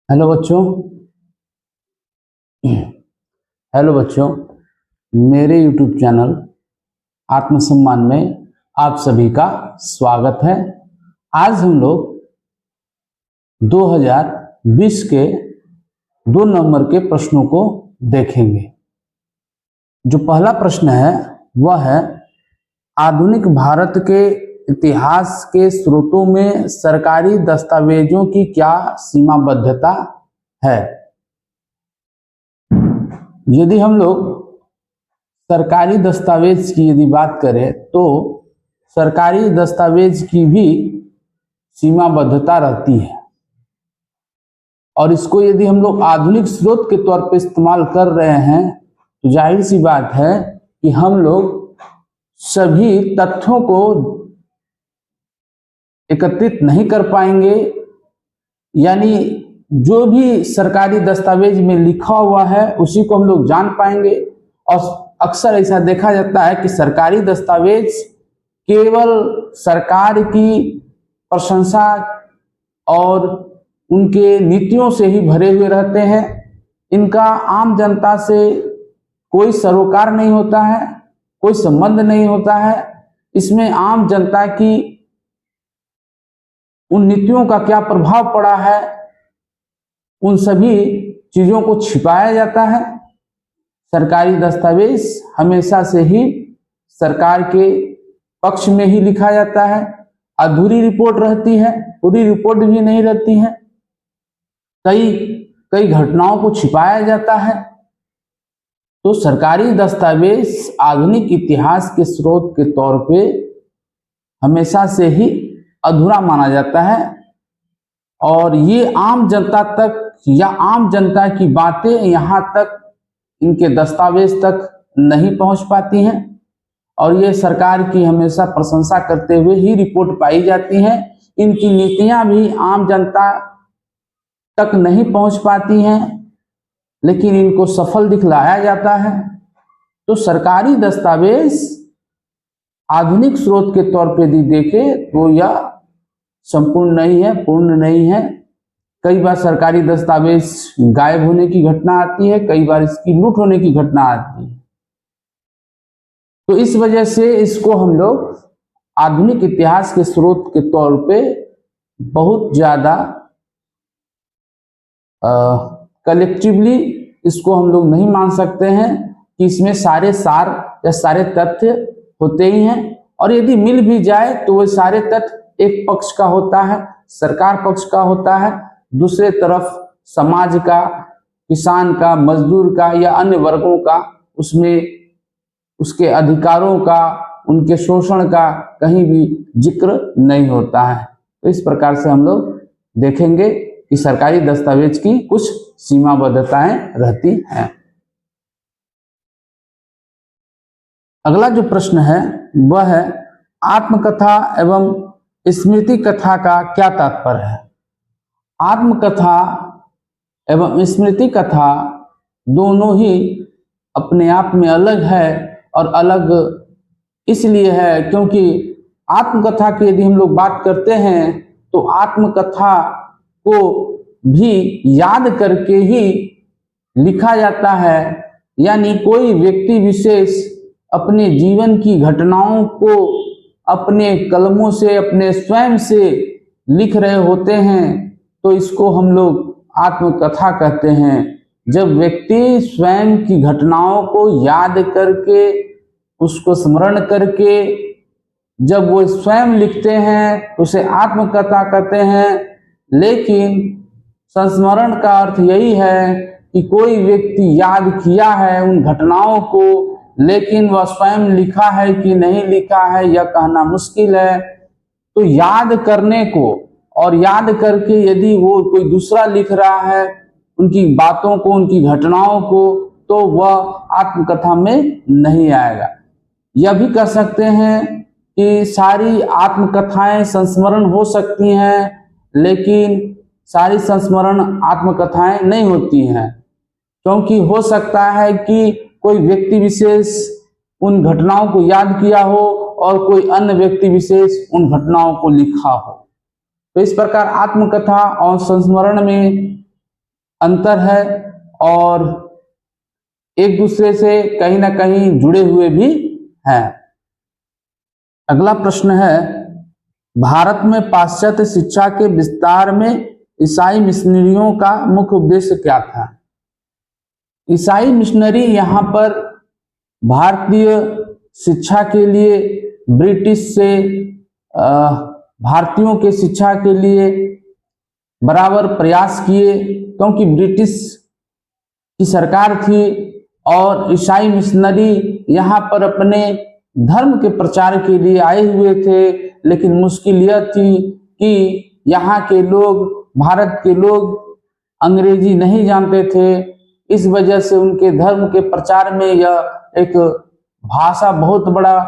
Hello बच्चों। Hello बच्चों, मेरे YouTube चैनल आत्मसम्मान में आप सभी का स्वागत है। आज हम लोग 2020 के 2 नंबर के प्रश्नों को देखेंगे। जो पहला प्रश्न है वह है, आधुनिक भारत के इतिहास के स्रोतों में सरकारी दस्तावेजों की क्या सीमाबद्धता है। यदि हम लोग सरकारी दस्तावेज की यदि बात करें तो सरकारी दस्तावेज की भी सीमाबद्धता रहती है, और इसको यदि हम लोग आधुनिक स्रोत के तौर पे इस्तेमाल कर रहे हैं तो जाहिर सी बात है कि हम लोग सभी तथ्यों को एकत्रित नहीं कर पाएंगे। यानी जो भी सरकारी दस्तावेज में लिखा हुआ है उसी को हम लोग जान पाएंगे। और अक्सर ऐसा देखा जाता है कि सरकारी दस्तावेज केवल सरकार की प्रशंसा और उनके नीतियों से ही भरे हुए रहते हैं। इनका आम जनता से कोई सरोकार नहीं होता है, कोई संबंध नहीं होता है। इसमें आम जनता की उन नीतियों का क्या प्रभाव पड़ा है, उन सभी चीजों को छिपाया जाता है। सरकारी दस्तावेज हमेशा से ही सरकार के पक्ष में ही लिखा जाता है। अधूरी रिपोर्ट रहती है, पूरी रिपोर्ट भी नहीं रहती है। कई घटनाओं को छिपाया जाता है। तो सरकारी दस्तावेज आधुनिक इतिहास के स्रोत के तौर पे हमेशा से ही अधूरा माना जाता है, और ये आम जनता तक या आम जनता की बातें यहाँ तक, इनके दस्तावेज तक नहीं पहुंच पाती हैं, और ये सरकार की हमेशा प्रशंसा करते हुए ही रिपोर्ट पाई जाती हैं। इनकी नीतियां भी आम जनता तक नहीं पहुंच पाती हैं, लेकिन इनको सफल दिखलाया जाता है। तो सरकारी दस्तावेज आधुनिक स्रोत के तौर पे यदि देखें तो यह संपूर्ण नहीं है, पूर्ण नहीं है। कई बार सरकारी दस्तावेज गायब होने की घटना आती है, कई बार इसकी लूट होने की घटना आती है। तो इस वजह से इसको हम लोग आधुनिक इतिहास के स्रोत के तौर पे बहुत ज्यादा कलेक्टिवली इसको हम लोग नहीं मान सकते हैं कि इसमें सारे सार या सारे तथ्य होते ही हैं। और यदि मिल भी जाए तो वो सारे तथ्य एक पक्ष का होता है, सरकार पक्ष का होता है, दूसरे तरफ समाज का, किसान का, मजदूर का या अन्य वर्गों का, उसमें उसके अधिकारों का, उनके शोषण का कहीं भी जिक्र नहीं होता है। तो इस प्रकार से हम लोग देखेंगे कि सरकारी दस्तावेज की कुछ सीमाबद्धताएं रहती हैं। अगला जो प्रश्न है वह है, आत्मकथा एवं स्मृति कथा का क्या तात्पर्य है। आत्मकथा एवं स्मृति कथा दोनों ही अपने आप में अलग है, और अलग इसलिए है क्योंकि आत्मकथा की यदि हम लोग बात करते हैं तो आत्मकथा को भी याद करके ही लिखा जाता है। यानी कोई व्यक्ति विशेष अपने जीवन की घटनाओं को अपने कलमों से, अपने स्वयं से लिख रहे होते हैं, तो इसको हम लोग आत्मकथा कहते हैं। जब व्यक्ति स्वयं की घटनाओं को याद करके, उसको स्मरण करके जब वो स्वयं लिखते हैं तो उसे आत्मकथा कहते हैं। लेकिन संस्मरण का अर्थ यही है कि कोई व्यक्ति याद किया है उन घटनाओं को, लेकिन वह स्वयं लिखा है कि नहीं लिखा है यह कहना मुश्किल है। तो याद करने को और याद करके यदि वो कोई दूसरा लिख रहा है उनकी बातों को, उनकी घटनाओं को, तो वह आत्मकथा में नहीं आएगा। यह भी कह सकते हैं कि सारी आत्मकथाएं संस्मरण हो सकती हैं, लेकिन सारी संस्मरण आत्मकथाएं नहीं होती हैं, क्योंकि हो सकता है कि कोई व्यक्ति विशेष उन घटनाओं को याद किया हो और कोई अन्य व्यक्ति विशेष उन घटनाओं को लिखा हो। तो इस प्रकार आत्मकथा और संस्मरण में अंतर है और एक दूसरे से कहीं ना कहीं जुड़े हुए भी हैं। अगला प्रश्न है, भारत में पाश्चात्य शिक्षा के विस्तार में ईसाई मिशनरियों का मुख्य उद्देश्य क्या था? ईसाई मिशनरी यहाँ पर भारतीय शिक्षा के लिए ब्रिटिश से भारतीयों के शिक्षा के लिए बराबर प्रयास किए, क्योंकि ब्रिटिश की सरकार थी और ईसाई मिशनरी यहाँ पर अपने धर्म के प्रचार के लिए आए हुए थे। लेकिन मुश्किल यह थी कि यहाँ के लोग, भारत के लोग अंग्रेजी नहीं जानते थे। इस वजह से उनके धर्म के प्रचार में यह एक भाषा बहुत बड़ा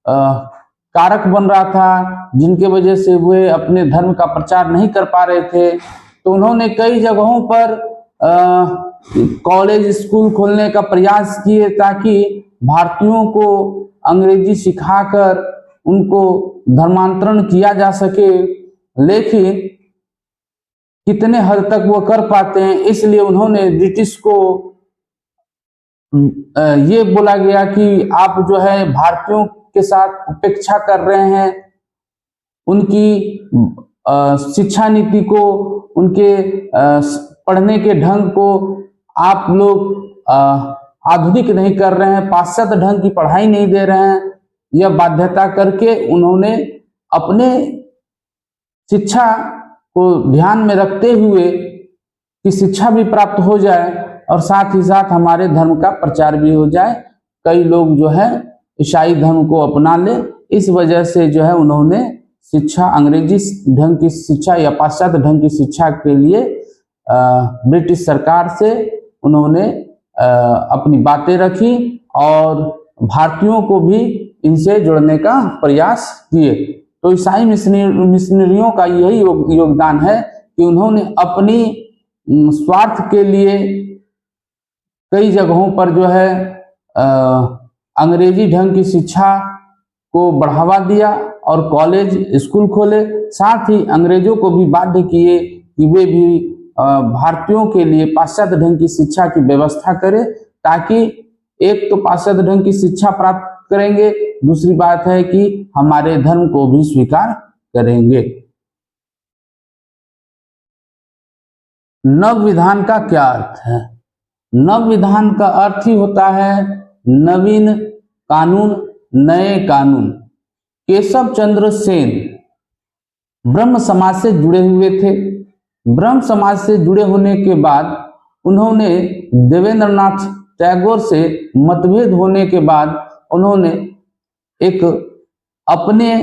कारक बन रहा था, जिनके वजह से वे अपने धर्म का प्रचार नहीं कर पा रहे थे। तो उन्होंने कई जगहों पर कॉलेज स्कूल खोलने का प्रयास किए ताकि भारतीयों को अंग्रेजी सिखाकर उनको धर्मांतरण किया जा सके। लेकिन कितने हद तक वो कर पाते हैं, इसलिए उन्होंने ब्रिटिश को ये बोला गया कि आप जो है भारतीयों के साथ उपेक्षा कर रहे हैं, उनकी शिक्षा नीति को, उनके पढ़ने के ढंग को आप लोग आधुनिक नहीं कर रहे हैं, पाश्चात्य ढंग की पढ़ाई नहीं दे रहे हैं। यह बाध्यता करके उन्होंने अपने शिक्षा को ध्यान में रखते हुए कि शिक्षा भी प्राप्त हो जाए और साथ ही साथ हमारे धर्म का प्रचार भी हो जाए, कई लोग जो है ईसाई धर्म को अपना ले। इस वजह से जो है उन्होंने शिक्षा, अंग्रेजी ढंग की शिक्षा या पाश्चात्य ढंग की शिक्षा के लिए ब्रिटिश सरकार से उन्होंने अपनी बातें रखी और भारतीयों को भी इनसे जोड़ने का प्रयास किए। तो ईसाई मिशनरियों का यही योगदान है कि उन्होंने अपनी स्वार्थ के लिए कई जगहों पर जो है अंग्रेजी ढंग की शिक्षा को बढ़ावा दिया और कॉलेज स्कूल खोले। साथ ही अंग्रेजों को भी बाध्य किए कि वे भी भारतीयों के लिए पाश्चात्य ढंग की शिक्षा की व्यवस्था करें, ताकि एक तो पाश्चात्य ढंग की शिक्षा प्राप्त करेंगे, दूसरी बात है कि हमारे धर्म को भी स्वीकार करेंगे। नव विधान का क्या अर्थ है? नव विधान का अर्थ ही होता है नवीन कानून, नए कानून। केशव चंद्र सेन ब्रह्म समाज से जुड़े हुए थे। ब्रह्म समाज से जुड़े होने के बाद उन्होंने देवेंद्रनाथ टैगोर से मतभेद होने के बाद उन्होंने एक अपने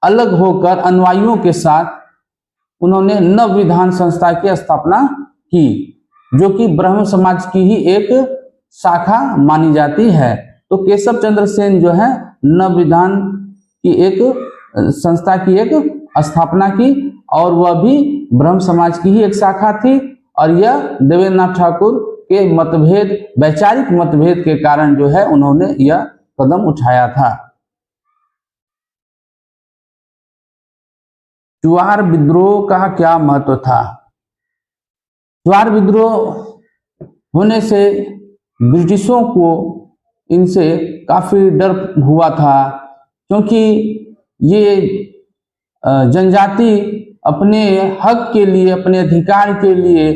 अलग होकर अनुयायियों के साथ उन्होंने नव विधान संस्था की स्थापना की, जो कि ब्रह्म समाज की ही एक शाखा मानी जाती है। तो केशव चंद्र सेन जो है नव विधान की एक संस्था की एक स्थापना की और वह भी ब्रह्म समाज की ही एक शाखा थी। और यह देवेंद्रनाथ ठाकुर के मतभेद, वैचारिक मतभेद के कारण जो है उन्होंने यह कदम उठाया था। चुआर विद्रोह का क्या महत्व था? चुआर विद्रोह होने से ब्रिटिशों को इनसे काफी डर हुआ था, क्योंकि ये जनजाति अपने हक के लिए, अपने अधिकार के लिए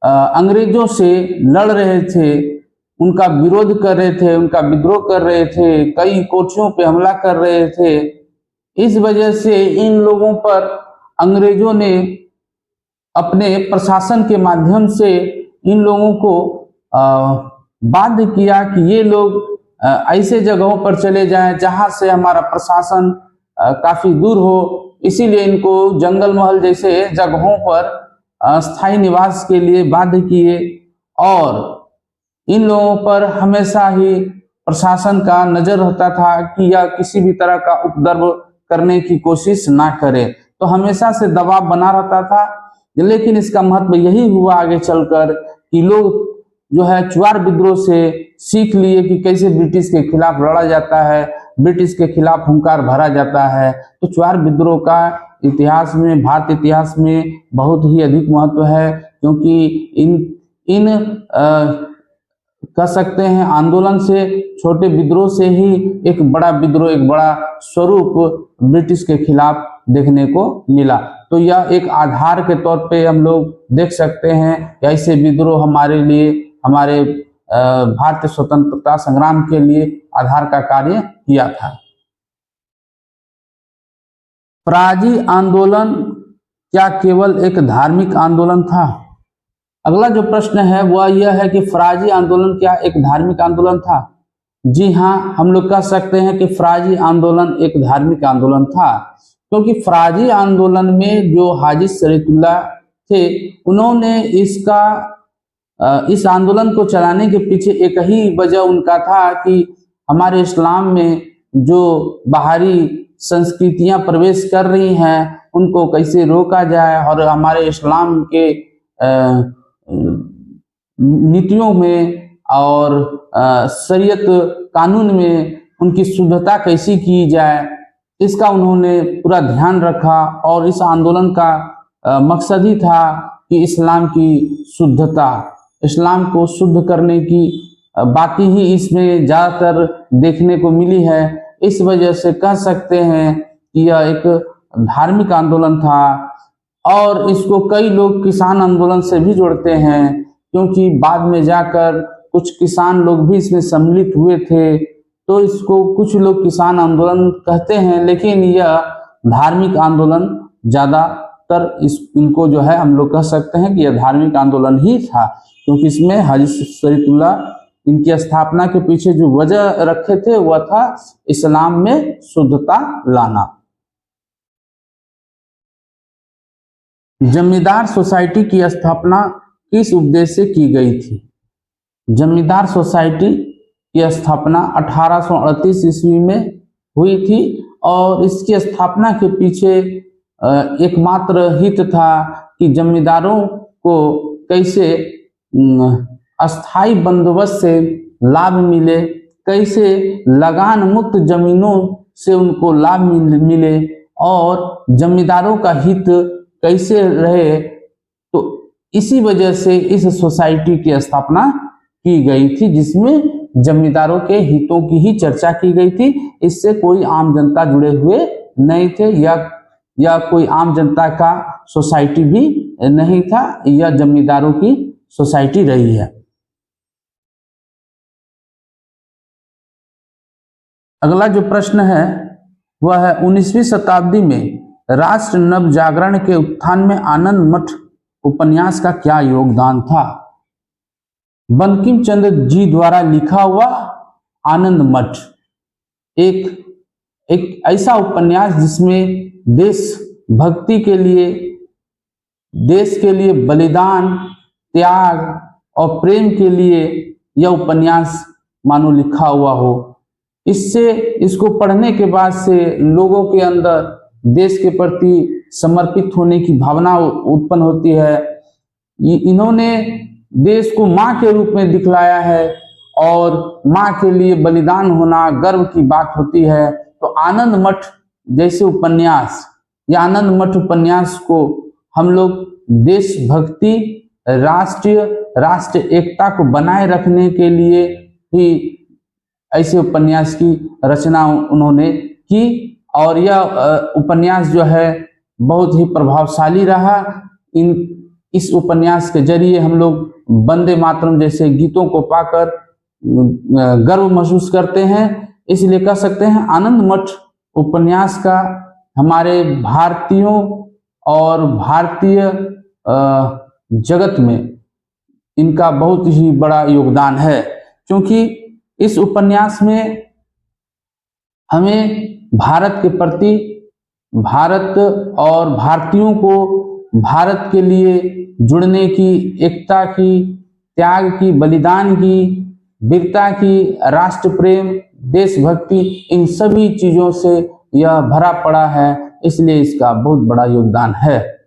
अंग्रेजों से लड़ रहे थे, उनका विरोध कर रहे थे, उनका विद्रोह कर रहे थे, कई कोठियों पे हमला कर रहे थे। इस वजह से इन लोगों पर अंग्रेजों ने अपने प्रशासन के माध्यम से इन लोगों को बाध्य किया कि ये लोग ऐसे जगहों पर चले जाएं जहां से हमारा प्रशासन काफी दूर हो। इसीलिए इनको जंगल महल जैसे जगहों पर स्थायी निवास के लिए बाध्य किए और इन लोगों पर हमेशा ही प्रशासन का नजर रहता था कि यह किसी भी तरह का उपद्रव करने की कोशिश ना करे, तो हमेशा से दबाव बना रहता था। लेकिन इसका महत्व यही हुआ आगे चलकर कि लोग जो है चुआर विद्रोह से सीख लिए कि कैसे ब्रिटिश के खिलाफ लड़ा जाता है, ब्रिटिश के खिलाफ हुंकार भरा जाता है। तो चुआर विद्रोह का इतिहास में, भारत इतिहास में बहुत ही अधिक महत्व है, क्योंकि इन इन कह सकते हैं आंदोलन से, छोटे विद्रोह से ही एक बड़ा विद्रोह, एक बड़ा स्वरूप ब्रिटिश के खिलाफ देखने को मिला। तो यह एक आधार के तौर पे हम लोग देख सकते हैं कि ऐसे विद्रोह हमारे लिए, हमारे भारतीय स्वतंत्रता संग्राम के लिए आधार का कार्य किया था। फराजी आंदोलन क्या केवल एक धार्मिक आंदोलन था? अगला जो प्रश्न है वह यह है कि फराजी आंदोलन क्या एक धार्मिक आंदोलन था? जी हाँ, हम लोग कह सकते हैं कि फराजी आंदोलन एक धार्मिक आंदोलन था, क्योंकि फराजी आंदोलन में जो हाजी शरीयतुल्लाह थे, उन्होंने इस आंदोलन को चलाने के पीछे एक ही वजह उनका था कि हमारे इस्लाम में जो बाहरी संस्कृतियां प्रवेश कर रही हैं उनको कैसे रोका जाए और हमारे इस्लाम के नीतियों में और शरीयत कानून में उनकी शुद्धता कैसी की जाए, इसका उन्होंने पूरा ध्यान रखा। और इस आंदोलन का मकसद ही था कि इस्लाम की शुद्धता, इस्लाम को शुद्ध करने की बातें ही इसमें ज़्यादातर देखने को मिली है। इस वजह से कह सकते हैं कि यह एक धार्मिक आंदोलन था। और इसको कई लोग किसान आंदोलन से भी जोड़ते हैं, क्योंकि बाद में जाकर कुछ किसान लोग भी इसमें सम्मिलित हुए थे, तो इसको कुछ लोग किसान आंदोलन कहते हैं, लेकिन यह धार्मिक आंदोलन ज़्यादातर इनको जो है हम लोग कह सकते हैं कि यह धार्मिक आंदोलन ही था, क्योंकि इसमें हाजी शरीयतुल्लाह इनकी स्थापना के पीछे जो वजह रखे थे वह था इस्लाम में शुद्धता लाना। जमींदार सोसाइटी की स्थापना किस उद्देश्य से की गई थी? जमींदार सोसाइटी की स्थापना 1838 ईस्वी में हुई थी और इसकी स्थापना के पीछे एकमात्र हित था कि जमींदारों को कैसे अस्थाई बंदोबस्त से लाभ मिले, कैसे लगान मुक्त जमीनों से उनको लाभ मिले और जमींदारों का हित कैसे रहे। तो इसी वजह से इस सोसाइटी की स्थापना की गई थी, जिसमें जमींदारों के हितों की ही चर्चा की गई थी। इससे कोई आम जनता जुड़े हुए नहीं थे, या कोई आम जनता का सोसाइटी भी नहीं था, यह जमींदारों की सोसाइटी रही है। अगला जो प्रश्न है वह है 19वीं शताब्दी में राष्ट्र नव जागरण के उत्थान में आनंद मठ उपन्यास का क्या योगदान था? बंकिम चंद्र जी द्वारा लिखा हुआ आनंद मठ एक ऐसा उपन्यास जिसमें देशभक्ति के लिए, देश के लिए बलिदान, त्याग और प्रेम के लिए यह उपन्यास मानो लिखा हुआ हो। इससे, इसको पढ़ने के बाद से लोगों के अंदर देश के प्रति समर्पित होने की भावना उत्पन्न होती है। इन्होंने देश को माँ के रूप में दिखलाया है और माँ के लिए बलिदान होना गर्व की बात होती है। तो आनंद मठ जैसे उपन्यास, या आनंद मठ उपन्यास को हम लोग देशभक्ति, राष्ट्र एकता को बनाए रखने के लिए ही ऐसे उपन्यास की रचना उन्होंने की। और यह उपन्यास जो है बहुत ही प्रभावशाली रहा। इस उपन्यास के जरिए हम लोग वंदे मातरम जैसे गीतों को पाकर गर्व महसूस करते हैं। इसलिए कह सकते हैं आनंद मठ उपन्यास का हमारे भारतीयों और भारतीय जगत में इनका बहुत ही बड़ा योगदान है, क्योंकि इस उपन्यास में हमें भारत के प्रति, भारत और भारतीयों को भारत के लिए जुड़ने की, एकता की, त्याग की, बलिदान की, वीरता की, राष्ट्र प्रेम, देशभक्ति, इन सभी चीज़ों से यह भरा पड़ा है। इसलिए इसका बहुत बड़ा योगदान है।